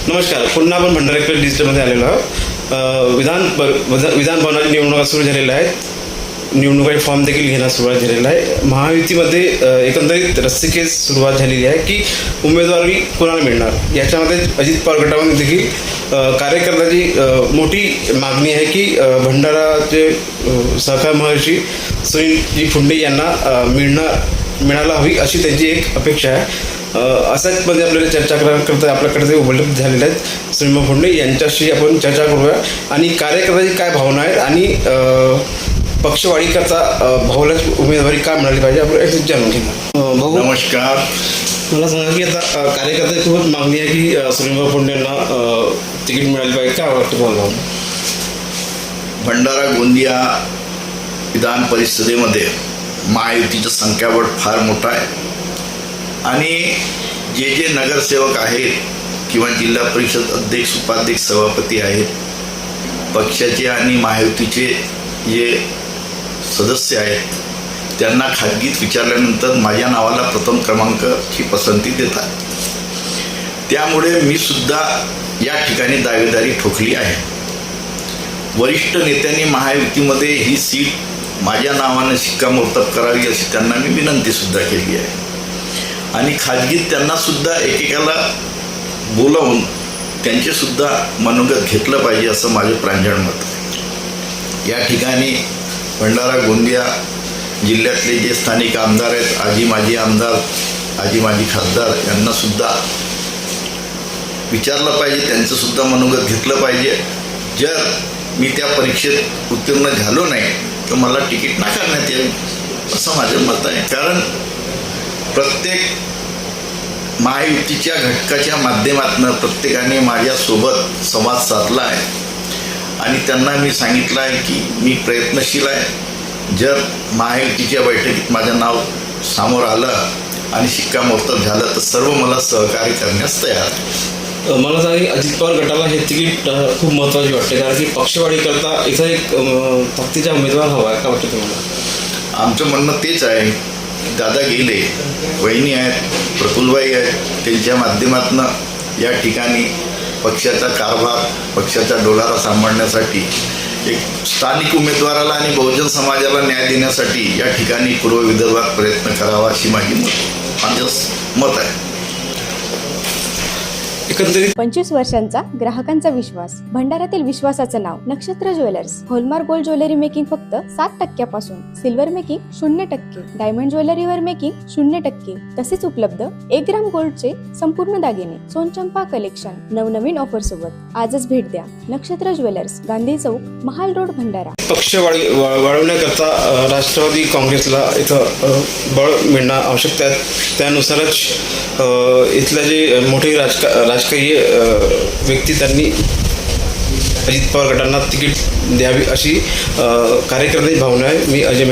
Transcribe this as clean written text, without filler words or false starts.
नमस्कार. पुन्हा आपण भंडारा एक्सप्रेस डिजिटलमध्ये आलेलो आहोत. विधान भवनाची निवडणुका सुरू झालेल्या आहेत. निवडणुकाचे फॉर्म देखील घेण्यास सुरुवात झालेली आहे. महायुतीमध्ये एकंदरीत रस्सीखेच सुरुवात झालेली आहे की उमेदवारी कोणाला मिळणार. याच्यामध्ये अजित पवार गटामध्ये देखील कार्यकर्त्याची मोठी मागणी आहे की भंडाराचे सहकार महर्षी सुनीलजी फुंडे यांना मिळायला हवी अशी त्यांची एक अपेक्षा आहे. असाच मध्ये आपल्याला चर्चा करता आपल्याकडे उपलब्ध झालेले आहेत सुनील फुंडे यांच्याशी आपण चर्चा करूया आणि कार्यकर्त्याची काय भावना आहेत आणि पक्षवाढीकरता भाऊलाच उमेदवारी का मिळाली पाहिजे आपण एक जाणून घेणार. भाऊ नमस्कार. मला सांगा की आता कार्यकर्ते खूपच मागणी आहे की सुनील फुंडे यांना तिकीट मिळाली पाहिजे. काय वाटतं तुम्हाला? भंडारा गोंदिया विधान परिषदेमध्ये महायुतीचं संख्याबळ फार मोठा आहे आणि जे नगरसेवक आहेत किंवा जिल्हा परिषद अध्यक्ष उपाध्यक्ष सभापती आहेत, पक्षाचे आणि महायुतीचे जे सदस्य आहेत, त्यांना खाजगीत विचारल्यानंतर माझ्या नावाला प्रथम क्रमांकाची पसंती देतात. त्यामुळे मी सुद्धा या ठिकाणी दावेदारी ठोकली आहे. वरिष्ठ नेत्यांनी महायुतीमध्ये ही सीट माझ्या नावानं शिक्कामोर्तब करावी अशी त्यांना मी विनंतीसुद्धा केली आहे आणि खाजगीत त्यांना सुद्धा एकेकाला बोलावून त्यांचेसुद्धा मनोगत घेतलं पाहिजे असं माझं प्रांजळ मत आहे. या ठिकाणी भंडारा गोंदिया जिल्ह्यातले जे स्थानिक आमदार आहेत, आजी माजी आमदार, आजी माजी खासदार, यांनासुद्धा विचारलं पाहिजे, त्यांचंसुद्धा मनोगत घेतलं पाहिजे. जर मी त्या परीक्षेत उत्तीर्ण झालो नाही तर मला तिकीट नाकारण्यात येईल असं माझं मत आहे. कारण प्रत्येक महायुतीच्या घटकाच्या माध्यमातून प्रत्येकाने माझ्यासोबत संवाद साधला आहे आणि त्यांना मी सांगितलं आहे की मी प्रयत्नशील आहे. जर महायुतीच्या बैठकीत माझं नाव समोर आलं आणि शिक्कामोर्तब झालं तर सर्व मला सहकार्य करण्यास तयार आहे. मला सांगा की अजित पवार गटाला हे तिकीट खूप महत्त्वाचे वाटते कारण की पक्षवाढीकरता इथं एक ताकदीचा उमेदवार हवा आहे. का वाटतं तुम्हाला? आमचं म्हणणं तेच आहे. दादा गेले, वहिनी आहेत, प्रफुल्लबाई आहेत, त्यांच्या माध्यमातून या ठिकाणी पक्षाचा कारभार, पक्षाचा डोलारा सांभाळण्यासाठी एक स्थानिक उमेदवाराला आणि बहुजन समाजाला न्याय देण्यासाठी या ठिकाणी पूर्व विदर्भात प्रयत्न करावा अशी माझं मत आहे. एकंदरीत 25 वर्षांचा ग्राहकांचा विश्वास. भंडाऱ्यातील विश्वासाचं नाव नक्षत्र jewellers. Hallmark gold jewellery making फक्त 7% सिल्वर मेकिंग 0%, डायमंड ज्वेलरीवर मेकिंग 0%. तसेच उपलब्ध 1 ग्राम गोल्डचे संपूर्ण दागिने, सोनचंपा कलेक्शन नवनवीन ऑफर सोबत. आजच भेट द्या. नक्षत्र ज्वेलर्स, गांधी चौक, महाल रोड, भंडारा. पक्ष वाढवण्याकरता राष्ट्रवादी काँग्रेसला इथं बळ मिळणं आवश्यकता आहे. त्यानुसारच इथल्या जे मोठे राजकीय व्यक्ती त्यांनी अजित पवार गटांना तिकीट द्यावी अशी कार्यकर्त्यांची भावना आहे. मी अजय